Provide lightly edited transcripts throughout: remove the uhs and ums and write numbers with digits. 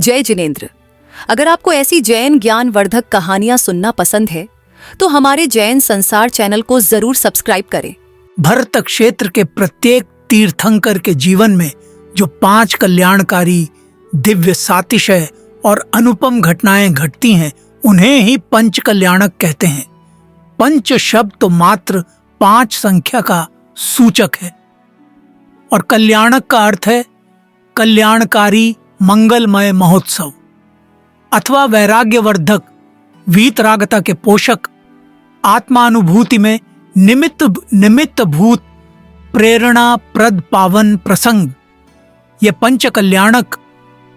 जय जिनेंद्र। अगर आपको ऐसी जैन ज्ञानवर्धक कहानियां सुनना पसंद है तो हमारे जैन संसार चैनल को जरूर सब्सक्राइब करें। भरत क्षेत्र के प्रत्येक तीर्थंकर के जीवन में जो 5 कल्याणकारी दिव्य सातिशय और अनुपम घटनाएं घटती हैं उन्हें ही पंच कल्याणक कहते हैं। पंच शब्द तो मात्र 5 संख्या का सूचक है और कल्याणक का अर्थ है कल्याणकारी मंगलमय महोत्सव अथवा वैराग्यवर्धक, वीतरागता के पोषक, आत्मानुभूति में निमित्त भूत प्रेरणा प्रद पावन प्रसंग। ये पंच कल्याणक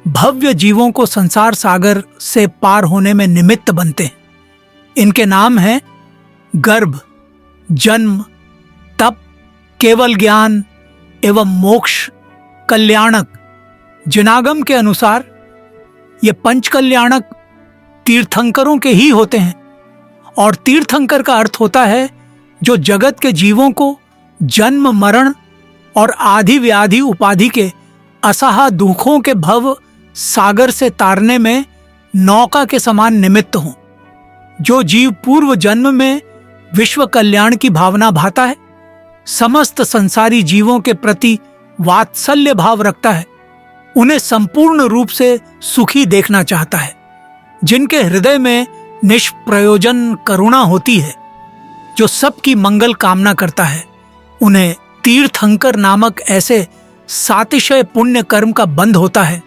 भव्य जीवों को संसार सागर से पार होने में निमित्त बनते हैं। इनके नाम हैं गर्भ, जन्म, तप, केवल ज्ञान एवं मोक्ष। कल्याणक जिनागम के अनुसार ये पंच कल्याणक तीर्थंकरों के ही होते हैं और तीर्थंकर का अर्थ होता है जो जगत के जीवों को जन्म मरण और आदि व्याधि उपाधि के असहा दुखों के भव सागर से तारने में नौका के समान निमित्त हों। जो जीव पूर्व जन्म में विश्व कल्याण की भावना भाता है, समस्त संसारी जीवों के प्रति वात्सल्य भाव रखता है, उन्हें संपूर्ण रूप से सुखी देखना चाहता है, जिनके हृदय में निष्प्रयोजन करुणा होती है, जो सबकी मंगल कामना करता है, उन्हें तीर्थंकर नामक ऐसे सातिशय पुण्य कर्म का बंध होता है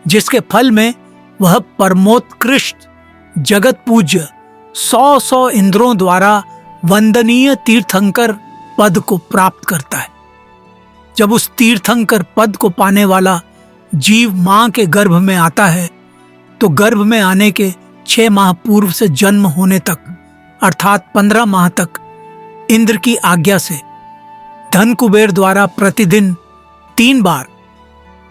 जिसके फल में वह परमोत्कृष्ट जगत पूज्य 100 इंद्रों द्वारा वंदनीय तीर्थंकर पद को प्राप्त करता है। जब उस तीर्थंकर पद को पाने वाला जीव मां के गर्भ में आता है तो गर्भ में आने के 6 माह पूर्व से जन्म होने तक अर्थात 15 माह तक इंद्र की आज्ञा से धन कुबेर द्वारा प्रतिदिन 3 बार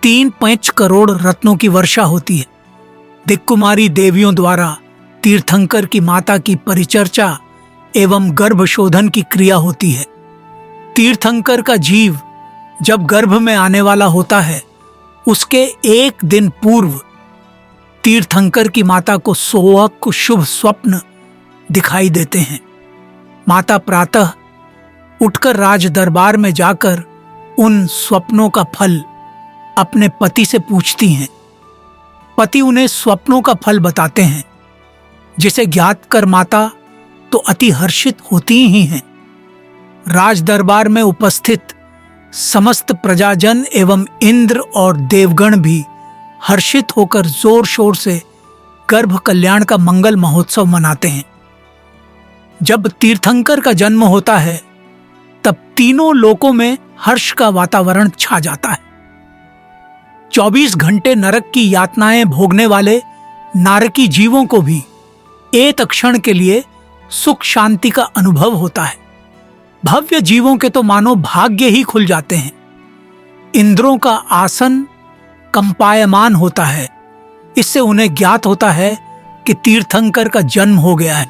3 करोड़ रत्नों की वर्षा होती है। दिक्कुमारी देवियों द्वारा तीर्थंकर की माता की परिचर्चा एवं गर्भशोधन की क्रिया होती है। तीर्थंकर का जीव जब गर्भ में आने वाला होता है उसके 1 दिन पूर्व तीर्थंकर की माता को सोहक शुभ स्वप्न दिखाई देते हैं। माता प्रातः उठकर राज दरबार में जाकर उन स्वप्नों का फल अपने पति से पूछती हैं। पति उन्हें स्वप्नों का फल बताते हैं, जिसे ज्ञात कर माता तो अति हर्षित होती ही हैं। राज दरबार में उपस्थित समस्त प्रजाजन एवं इंद्र और देवगण भी हर्षित होकर जोर शोर से गर्भ कल्याण का मंगल महोत्सव मनाते हैं। जब तीर्थंकर का जन्म होता है तब तीनों लोकों में हर्ष का वातावरण छा जाता है। 24 घंटे नरक की यातनाएं भोगने वाले नारकी जीवों को भी एक क्षण के लिए सुख शांति का अनुभव होता है। भव्य जीवों के तो मानो भाग्य ही खुल जाते हैं। इंद्रों का आसन कंपायमान होता है। इससे उन्हें ज्ञात होता है कि तीर्थंकर का जन्म हो गया है।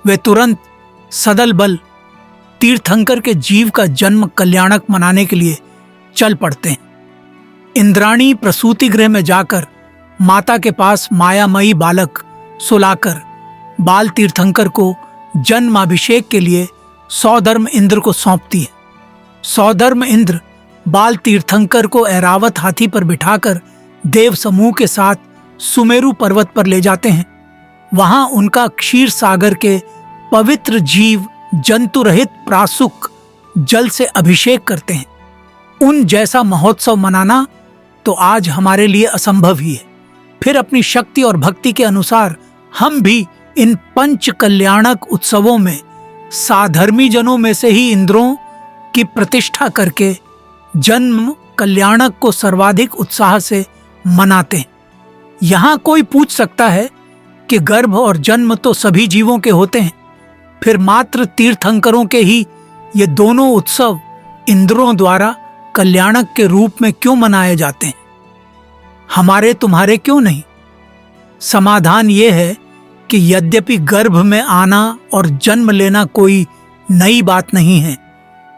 वे तुरंत सदल बल तीर्थंकर के जीव का जन्म कल्याणक मनाने के लिए चल पड़ते हैं। इंद्राणी प्रसूति गृह में जाकर माता के पास मायामयी बालक सुलाकर बाल तीर्थंकर को जन्माभिषेक के लिए सौधर्म इंद्र को सौंपती है। सौधर्म इंद्र बाल तीर्थंकर को ऐरावत हाथी पर बिठाकर देव समूह के साथ सुमेरु पर्वत पर ले जाते हैं। वहां उनका क्षीर सागर के पवित्र जीव जंतु रहित प्रासुक जल से अभिषेक करते हैं। उन जैसा महोत्सव मनाना तो आज हमारे लिए असंभव ही है। फिर अपनी शक्ति और भक्ति के अनुसार हम भी इन पंच कल्याणक उत्सवों में साधर्मी जनों में से ही इंद्रों की प्रतिष्ठा करके जन्म कल्याणक को सर्वाधिक उत्साह से मनाते हैं। यहाँ कोई पूछ सकता है कि गर्भ और जन्म तो सभी जीवों के होते हैं, फिर मात्र तीर्थंकरों के ही ये दोनों उत्सव इंद्रों द्वारा कल्याणक के रूप में क्यों मनाए जाते हैं, हमारे तुम्हारे क्यों नहीं? समाधान ये है कि यद्यपि गर्भ में आना और जन्म लेना कोई नई बात नहीं है,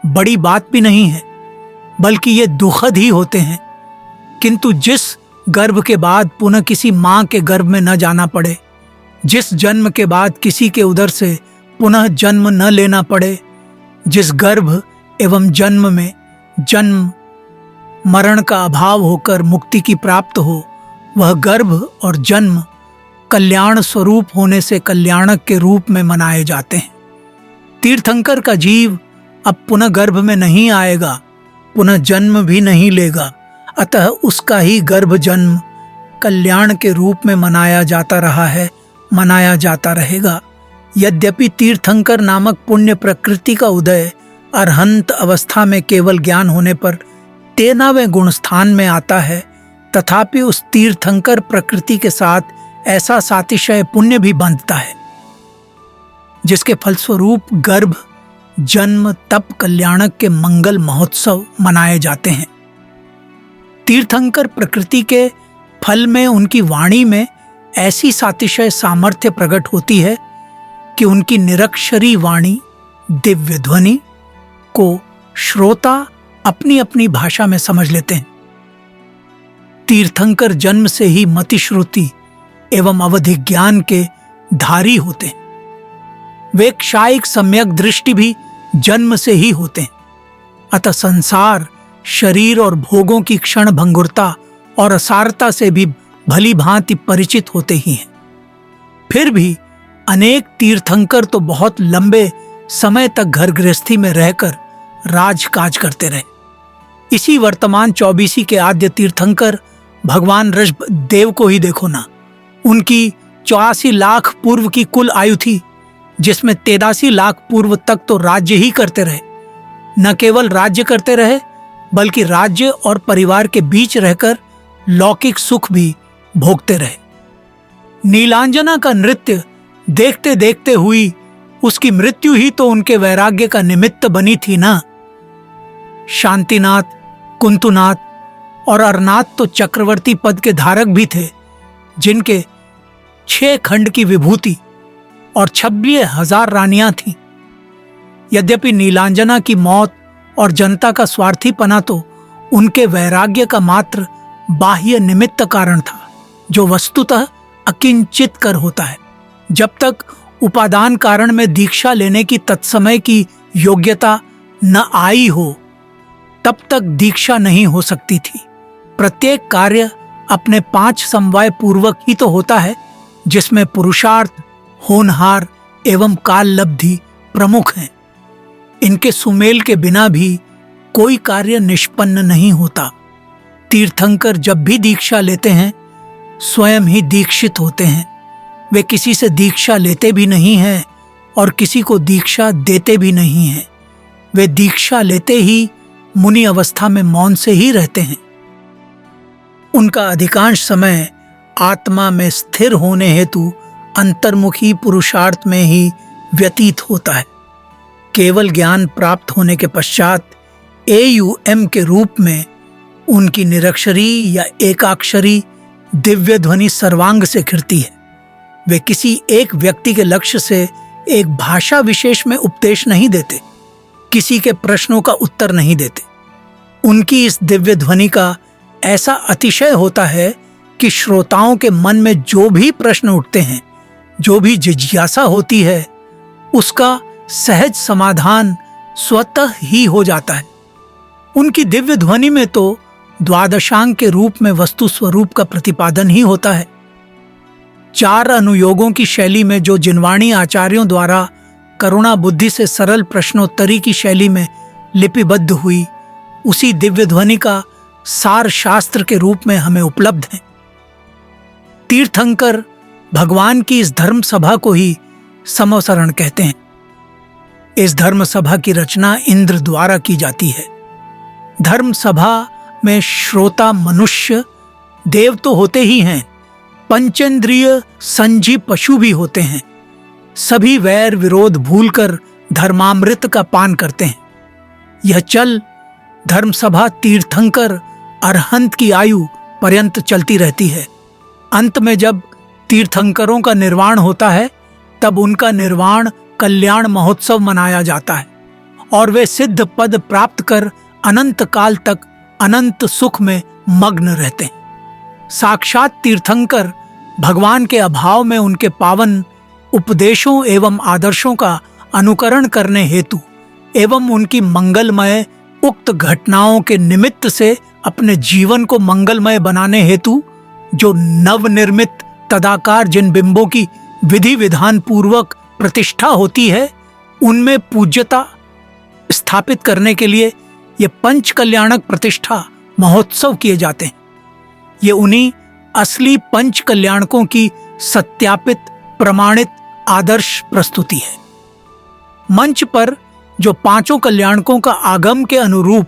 बड़ी बात भी नहीं है, बल्कि ये दुखद ही होते हैं, किंतु जिस गर्भ के बाद पुनः किसी माँ के गर्भ में न जाना पड़े, जिस जन्म के बाद किसी के उदर से पुनः जन्म न लेना पड़े, जिस गर्भ एवं जन्म में जन्म मरण का अभाव होकर मुक्ति की प्राप्त हो, वह गर्भ और जन्म कल्याण स्वरूप होने से कल्याणक के रूप में मनाए जाते हैं। तीर्थंकर का जीव अब पुनः गर्भ में नहीं आएगा, पुनः जन्म भी नहीं लेगा, अतः उसका ही गर्भ जन्म कल्याण के रूप में मनाया जाता रहा है, मनाया जाता रहेगा। यद्यपि तीर्थंकर नामक पुण्य प्रकृति का उदय अरहंत अवस्था में केवल ज्ञान होने पर 13वें गुण स्थान में आता है, तथापि उस तीर्थंकर प्रकृति के साथ ऐसा सातिशय पुण्य भी बंधता है, जिसके फलस्वरूप गर्भ जन्म तप कल्याणक के मंगल महोत्सव मनाए जाते हैं। तीर्थंकर प्रकृति के फल में उनकी वाणी में ऐसी सातिशय सामर्थ्य प्रकट होती है कि उनकी निरक्षरी वाणी दिव्य ध्वनि को श्रोता अपनी अपनी भाषा में समझ लेते हैं। तीर्थंकर जन्म से ही मति श्रुति एवं अवधि ज्ञान के धारी होते हैं। वे क्षायिक सम्यक दृष्टि भी जन्म से ही होते हैं, अतः संसार शरीर और भोगों की क्षण भंगुरता और असारता से भी भली भांति परिचित होते ही हैं। फिर भी अनेक तीर्थंकर तो बहुत लंबे समय तक घर गृहस्थी में रहकर राजकाज करते रहे। इसी वर्तमान 24 के आद्य तीर्थंकर भगवान ऋषभ देव को ही देखो ना। उनकी 84 लाख पूर्व की कुल आयु थी, जिसमें 83 लाख पूर्व तक तो राज्य ही करते रहे। न केवल राज्य करते रहे, बल्कि राज्य और परिवार के बीच रहकर लौकिक सुख भी भोगते रहे। नीलांजना का नृत्य देखते देखते हुई उसकी मृत्यु ही तो उनके वैराग्य का निमित्त बनी थी ना। शांतिनाथ, कुंतुनाथ और अरनाथ तो चक्रवर्ती पद के धारक भी थे, जिनके 6 खंड की विभूति और 26,000 रानियां थीं। यद्यपि नीलांजना की मौत और जनता का स्वार्थीपना तो उनके वैराग्य का मात्र बाह्य निमित्त कारण था, जो वस्तुतः अकिंचित कर होता है। जब तक उपादान कारण में दीक्षा लेने की तत्समय की योग्यता न आई हो, तब तक दीक्षा नहीं हो सकती थी। प्रत्येक कार्य अपने 5 समवाय पूर्वक ही तो होता है, जिसमें पुरुषार्थ, होनहार एवं काल लब्धि प्रमुख हैं। इनके सुमेल के बिना भी कोई कार्य निष्पन्न नहीं होता। तीर्थंकर जब भी दीक्षा लेते हैं, स्वयं ही दीक्षित होते हैं। वे किसी से दीक्षा लेते भी नहीं हैं और किसी को दीक्षा देते भी नहीं हैं। वे दीक्षा लेते ही मुनि अवस्था में मौन से ही रहते हैं। उनका अधिकांश समय आत्मा में स्थिर होने हेतु अंतर्मुखी पुरुषार्थ में ही व्यतीत होता है। केवल ज्ञान प्राप्त होने के पश्चात AUM के रूप में उनकी निरक्षरी या एकाक्षरी दिव्य ध्वनि सर्वांग से खिरती है। वे किसी एक व्यक्ति के लक्ष्य से एक भाषा विशेष में उपदेश नहीं देते, किसी के प्रश्नों का उत्तर नहीं देते। उनकी इस दिव्य ध्वनि का ऐसा अतिशय होता है कि श्रोताओं के मन में जो भी प्रश्न उठते हैं, जो भी जिज्ञासा होती है, उसका सहज समाधान स्वतः ही हो जाता है। उनकी दिव्य ध्वनि में तो द्वादशांग के रूप में वस्तु स्वरूप का प्रतिपादन ही होता है। 4 अनुयोगों की शैली में जो जिनवाणी आचार्यों द्वारा करुणा बुद्धि से सरल प्रश्नोत्तरी की शैली में लिपिबद्ध हुई, उसी दिव्य ध्वनि का सार शास्त्र के रूप में हमें उपलब्ध है। तीर्थंकर भगवान की इस धर्म सभा को ही समवसरण कहते हैं। इस धर्म सभा की रचना इंद्र द्वारा की जाती है। धर्म सभा में श्रोता मनुष्य देव तो होते ही हैं, पंचेंद्रिय संजी पशु भी होते हैं। सभी वैर विरोध भूलकर धर्मामृत का पान करते हैं। यह चल धर्मसभा तीर्थंकर अरहंत की आयु पर्यंत चलती रहती है। अंत में जब तीर्थंकरों का निर्वाण होता है, तब उनका निर्वाण कल्याण महोत्सव मनाया जाता है और वे सिद्ध पद प्राप्त कर अनंत काल तक अनंत सुख में मग्न रहते हैं। साक्षात तीर्थंकर भगवान के अभाव में उनके पावन उपदेशों एवं आदर्शों का अनुकरण करने हेतु एवं उनकी मंगलमय उक्त घटनाओं के निमित्त से अपने जीवन को मंगलमय बनाने हेतु जो नवनिर्मित तदाकार जिन बिंबों की विधि विधान पूर्वक प्रतिष्ठा होती है, उनमें पूज्यता स्थापित करने के लिए ये पंच कल्याणक प्रतिष्ठा महोत्सव किए जाते हैं। ये उन्हीं असली पंच कल्याणकों की सत्यापित प्रमाणित आदर्श प्रस्तुति है। मंच पर जो पांचों कल्याणकों का आगम के अनुरूप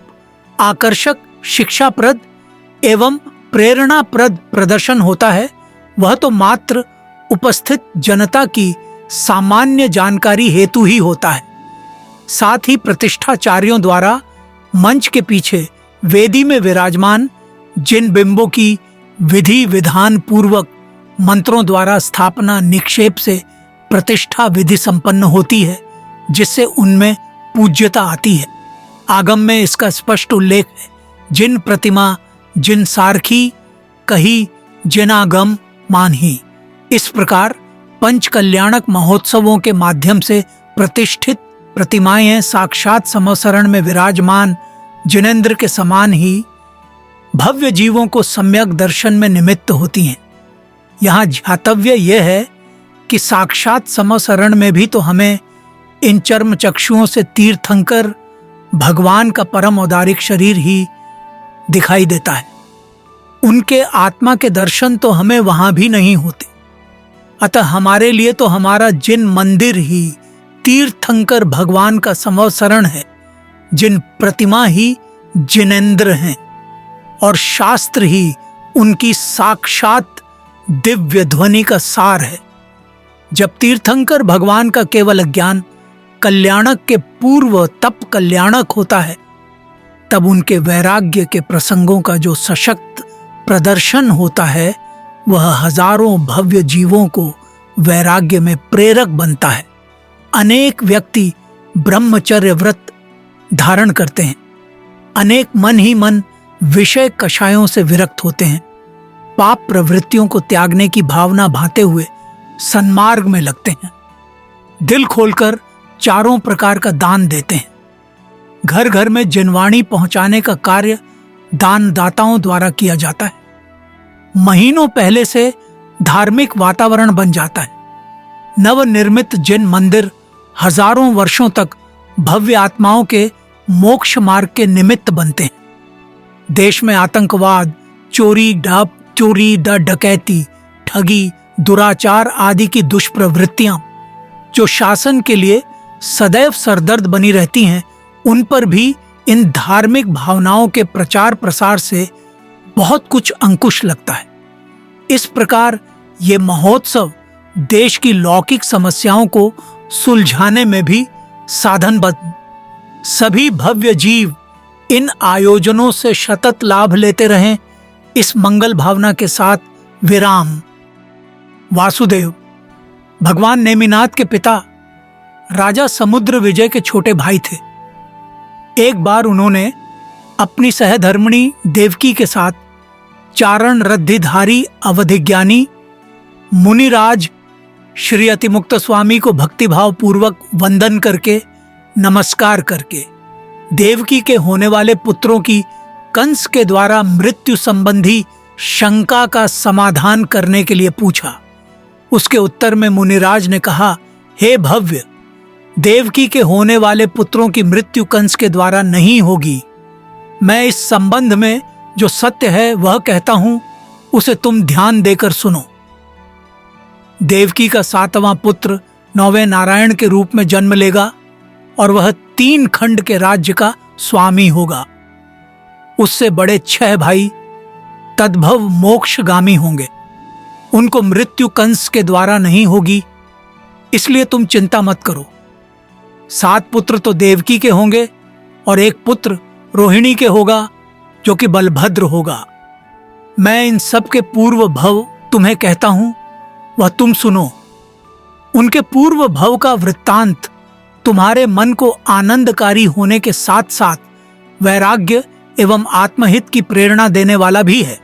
आकर्षक शिक्षाप्रद एवं प्रेरणाप्रद प्रदर्शन होता है, वह तो मात्र उपस्थित जनता की सामान्य जानकारी हेतु ही होता है। साथ ही प्रतिष्ठाचार्यों द्वारा मंच के पीछे वेदी में विराजमान जिन बिंबों की विधि विधान पूर्वक मंत्रों द्वारा स्थापना निक्षेप से प्रतिष्ठा विधि संपन्न होती है, जिससे उनमें पूज्यता आती है। आगम में इसका स्पष्ट उल्लेख है। जिन प्रतिमा जिन सारखी कही जिनागम मानही। इस प्रकार पंच कल्याणक महोत्सवों के माध्यम से प्रतिष्ठित प्रतिमाएं साक्षात समसरण में विराजमान जिनेंद्र के समान ही भव्य जीवों को सम्यक दर्शन में निमित्त होती हैं। यहाँ ध्यातव्य यह है कि साक्षात समसरण में भी तो हमें इन चर्म चक्षुओं से तीर्थंकर भगवान का परम औदारिक शरीर ही दिखाई देता है। उनके आत्मा के दर्शन तो हमें वहां भी नहीं होते। अतः हमारे लिए तो हमारा जिन मंदिर ही तीर्थंकर भगवान का समसरण है, जिन प्रतिमा ही जिनेंद्र हैं और शास्त्र ही उनकी साक्षात दिव्य ध्वनि का सार है। जब तीर्थंकर भगवान का केवल ज्ञान कल्याणक के पूर्व तप कल्याणक होता है, तब उनके वैराग्य के प्रसंगों का जो सशक्त प्रदर्शन होता है, वह हजारों भव्य जीवों को वैराग्य में प्रेरक बनता है। अनेक व्यक्ति ब्रह्मचर्य व्रत धारण करते हैं। अनेक मन ही मन विषय कषायों से विरक्त होते हैं। पाप प्रवृत्तियों को त्यागने की भावना भाते हुए सन्मार्ग में लगते हैं। दिल खोलकर चारों प्रकार का दान देते हैं। घर घर में जनवाणी पहुंचाने का कार्य दानदाताओं द्वारा किया जाता है। महीनों पहले से धार्मिक वातावरण बन जाता है। नवनिर्मित जिन मंदिर हजारों वर्षों तक भव्य आत्माओं के मोक्ष मार्ग के निमित्त बनते हैं। देश में आतंकवाद, चोरी डकैती, ठगी, दुराचार आदि की दुष्प्रवृत्तियां जो शासन के लिए सदैव सरदर्द बनी रहती हैं, उन पर भी इन धार्मिक भावनाओं के प्रचार प्रसार से बहुत कुछ अंकुश लगता है। इस प्रकार ये महोत्सव देश की लौकिक समस्याओं को सुलझाने में भी साधन बन। सभी भव्य जीव इन आयोजनों से सतत लाभ लेते रहें, इस मंगल भावना के साथ विराम। वासुदेव भगवान नेमिनाथ के पिता राजा समुद्र विजय के छोटे भाई थे। एक बार उन्होंने अपनी सहधर्मिणी देवकी के साथ चारण रद्धिधारी अवधिज्ञानी मुनिराज श्री अतिमुक्त स्वामी को भक्तिभाव पूर्वक वंदन करके नमस्कार करके देवकी के होने वाले पुत्रों की कंस के द्वारा मृत्यु संबंधी शंका का समाधान करने के लिए पूछा। उसके उत्तर में मुनिराज ने कहा, हे भव्य, देवकी के होने वाले पुत्रों की मृत्यु कंस के द्वारा नहीं होगी। मैं इस संबंध में जो सत्य है वह कहता हूं, उसे तुम ध्यान देकर सुनो। देवकी का 7वां पुत्र 9वें नारायण के रूप में जन्म लेगा और वह 3 खंड के राज्य का स्वामी होगा। उससे बड़े 6 भाई तद्भव मोक्षगामी होंगे। उनको मृत्यु कंस के द्वारा नहीं होगी, इसलिए तुम चिंता मत करो। 7 पुत्र तो देवकी के होंगे और 1 पुत्र रोहिणी के होगा, जो कि बलभद्र होगा। मैं इन सब के पूर्व भव तुम्हें कहता हूं, वह तुम सुनो। उनके पूर्व भव का वृत्तांत तुम्हारे मन को आनंदकारी होने के साथ साथ वैराग्य एवं आत्महित की प्रेरणा देने वाला भी है।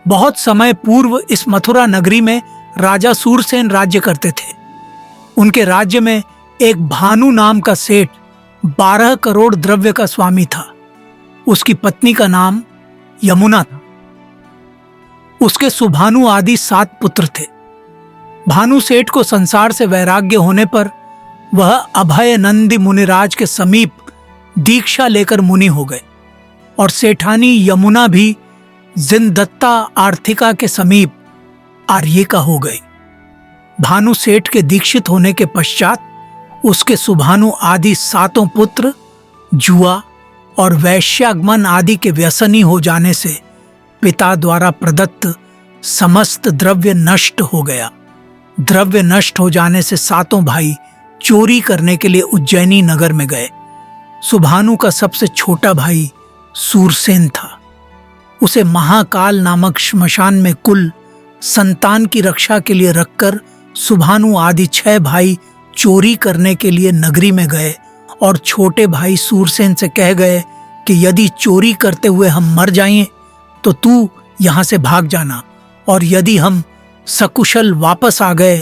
बहुत समय पूर्व इस मथुरा नगरी में राजा सूरसेन राज्य करते थे। उनके राज्य में एक भानु नाम का सेठ 12 करोड़ द्रव्य का स्वामी था। उसकी पत्नी का नाम यमुना था। उसके सुभानु आदि 7 पुत्र थे। भानु सेठ को संसार से वैराग्य होने पर वह अभय नंदी मुनिराज के समीप दीक्षा लेकर मुनि हो गए और सेठानी यमुना भी जिनदत्ता आर्थिका के समीप आर्यिका हो गई। भानु सेठ के दीक्षित होने के पश्चात उसके सुभानु आदि 7 पुत्र जुआ और वैश्यागमन आदि के व्यसनी हो जाने से पिता द्वारा प्रदत्त समस्त द्रव्य नष्ट हो गया। द्रव्य नष्ट हो जाने से 7 भाई चोरी करने के लिए उज्जैनी नगर में गए। सुभानु का सबसे छोटा भाई सूरसेन था। उसे महाकाल नामक श्मशान में कुल संतान की रक्षा के लिए रखकर सुभानु आदि 6 भाई चोरी करने के लिए नगरी में गए और छोटे भाई सूरसेन से कह गए कि यदि चोरी करते हुए हम मर जाएं तो तू यहां से भाग जाना, और यदि हम सकुशल वापस आ गए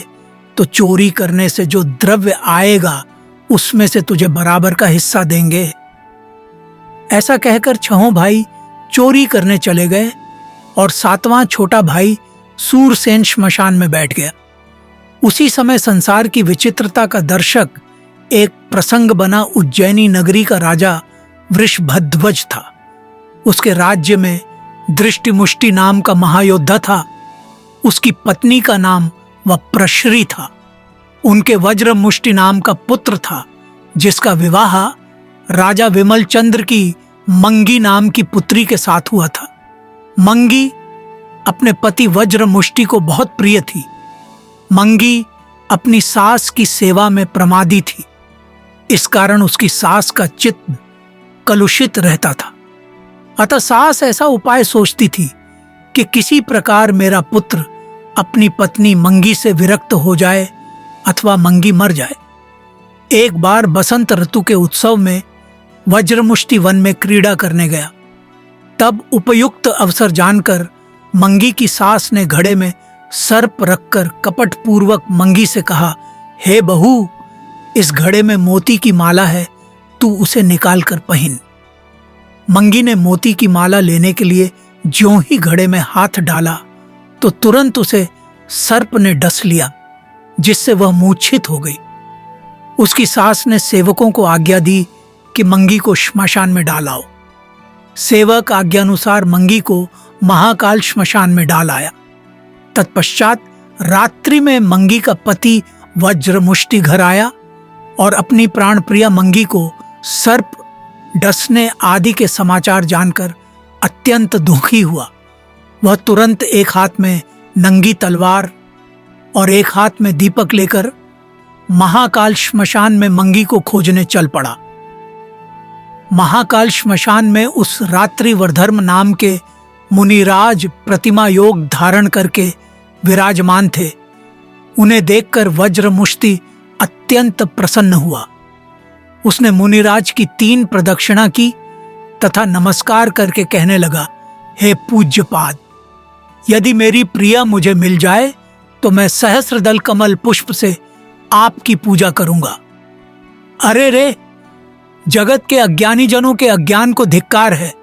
तो चोरी करने से जो द्रव्य आएगा उसमें से तुझे बराबर का हिस्सा देंगे। ऐसा कहकर 6 भाई चोरी करने चले गए और 7वां छोटा भाई सूरसेन श्मशान में बैठ गया। उसी समय संसार की विचित्रता का दर्शक एक प्रसंग बना उज्जैनी नगरी का राजा वृषभध्वज था। उसके राज्य में दृष्टिमुष्टि नाम का महायोद्धा था। उसकी पत्नी का नाम वप्रश्री था। उनके वज्रमुष्टि नाम का पुत्र था, जिसका विवाह राजा विमल चंद्र की मंगी नाम की पुत्री के साथ हुआ था। मंगी अपने पति वज्रमुष्टि को बहुत प्रिय थी। मंगी अपनी सास की सेवा में प्रमादी थी। इस कारण उसकी सास का चित्त कलुषित रहता था। अतः सास ऐसा उपाय सोचती थी कि किसी प्रकार मेरा पुत्र अपनी पत्नी मंगी से विरक्त हो जाए अथवा मंगी मर जाए। एक बार बसंत ऋतु के उत्सव में वज्रमुष्टि वन में क्रीड़ा करने गया। तब उपयुक्त अवसर जानकर मंगी की सास ने घड़े में सर्प रखकर कपटपूर्वक मंगी से कहा, हे बहू, इस घड़े में मोती की माला है, तू उसे निकाल कर पहन। मंगी ने मोती की माला लेने के लिए ज्यों ही घड़े में हाथ डाला तो तुरंत उसे सर्प ने डस लिया, जिससे वह मूर्छित हो गई। उसकी सास ने सेवकों को आज्ञा दी कि मंगी को श्मशान में डालाओ। सेवक आज्ञानुसार मंगी को महाकाल श्मशान में डाल आया। तत्पश्चात रात्रि में मंगी का पति वज्रमुष्टि घर आया और अपनी प्राण प्रिया मंगी को सर्प डसने आदि के समाचार जानकर अत्यंत दुखी हुआ। वह तुरंत एक हाथ में नंगी तलवार और एक हाथ में दीपक लेकर महाकाल श्मशान में मंगी को खोजने चल पड़ा। महाकाल श्मशान में उस रात्रि वरधर्म नाम के मुनिराज प्रतिमा योग धारण करके विराजमान थे। उन्हें देखकर वज्रमुष्टि अत्यंत प्रसन्न हुआ। उसने मुनिराज की 3 प्रदक्षिणा की तथा नमस्कार करके कहने लगा, हे पूज्यपाद, यदि मेरी प्रिया मुझे मिल जाए तो मैं सहस्रदल कमल पुष्प से आपकी पूजा करूंगा। अरे रे, जगत के अज्ञानी जनों के अज्ञान को धिक्कार है।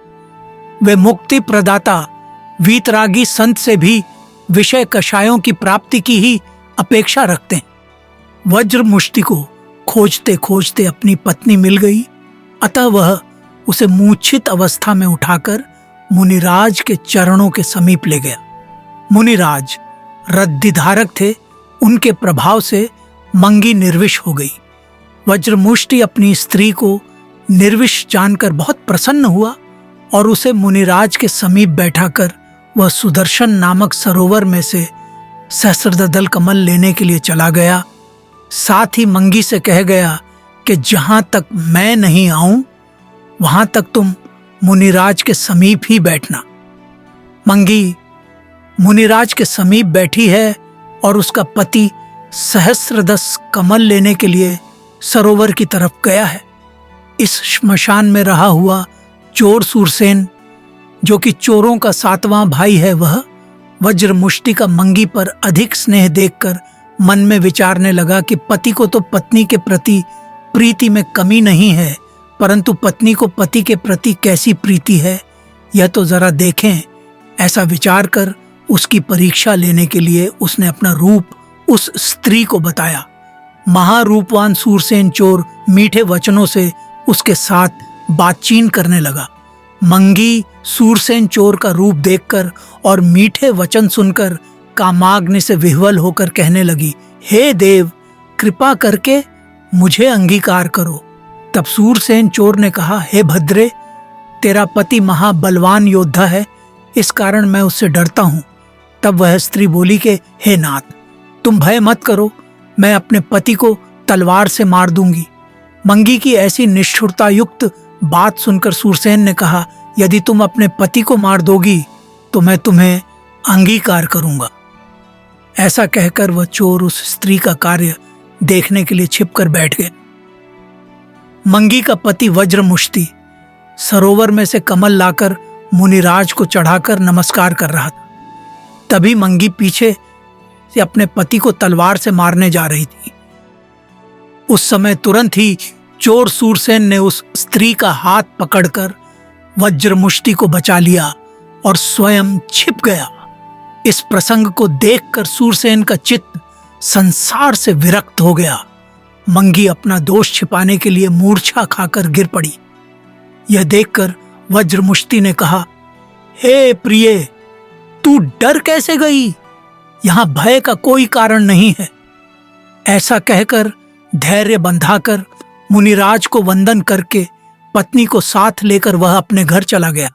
वे मुक्ति प्रदाता वीतरागी संत से भी विषय कषायों की प्राप्ति की ही अपेक्षा रखते हैं। वज्रमुष्टि को खोजते खोजते अपनी पत्नी मिल गई, अतः वह उसे मूर्छित अवस्था में उठाकर मुनिराज के चरणों के समीप ले गया। मुनिराज रद्दिधारक थे, उनके प्रभाव से मंगी निर्विष हो गई। वज्रमुष्टि अपनी स्त्री को निर्विष जानकर बहुत प्रसन्न हुआ और उसे मुनिराज के समीप बैठाकर वह सुदर्शन नामक सरोवर में से सहस्रदल कमल लेने के लिए चला गया। साथ ही मंगी से कह गया कि जहां तक मैं नहीं आऊं वहां तक तुम मुनिराज के समीप ही बैठना। मंगी मुनिराज के समीप बैठी है और उसका पति सहस्रदस कमल लेने के लिए सरोवर की तरफ गया है। इस श्मशान में रहा हुआ चोर सूरसेन, जो कि चोरों का 7वां भाई है, वह वज्र मुष्टि का मंगी पर अधिक स्नेह देखकर मन में विचारने लगा कि पति को तो पत्नी के प्रति प्रीति में कमी नहीं है, परंतु पत्नी को पति के प्रति कैसी प्रीति है यह तो जरा देखें। ऐसा विचार कर उसकी परीक्षा लेने के लिए उसने अपना रूप उस स्त्री को बताया। महारूपवान सूरसेन चोर मीठे वचनों से उसके साथ बातचीत करने लगा। मंगी सूरसेन चोर का रूप देखकर और मीठे वचन सुनकर कामाग्नि से विह्वल होकर कहने लगी, हे देव, कृपा करके मुझे अंगीकार करो। तब सूरसेन चोर ने कहा, हे भद्रे, तेरा पति महाबलवान योद्धा है, इस कारण मैं उससे डरता हूं। तब वह स्त्री बोली कि हे नाथ, तुम भय मत करो, मैं अपने पति को तलवार से मार दूंगी। मंगी की ऐसी निष्ठुरता युक्त बात सुनकर सूरसेन ने कहा, यदि तुम अपने पति को मार दोगी तो मैं तुम्हें अंगीकार करूंगा। ऐसा कहकर वह चोर उस स्त्री का कार्य देखने के लिए छिपकर बैठ गए। मंगी का पति वज्रमुष्टि सरोवर में से कमल लाकर मुनिराज को चढ़ाकर नमस्कार कर रहा था। तभी मंगी पीछे से अपने पति को तलवार से मारने जा रही थी। उस समय तुरंत ही चोर सूरसेन ने उस स्त्री का हाथ पकड़कर वज्रमुष्टि को बचा लिया और स्वयं छिप गया। इस प्रसंग को देखकर सूरसेन का चित्त संसार से विरक्त हो गया। मंगी अपना दोष छिपाने के लिए मूर्छा खाकर गिर पड़ी। यह देखकर वज्रमुष्टि ने कहा, हे प्रिय, तू डर कैसे गई? यहां भय का कोई कारण नहीं है। ऐसा कहकर धैर्य बंधाकर मुनिराज को वंदन करके पत्नी को साथ लेकर वह अपने घर चला गया।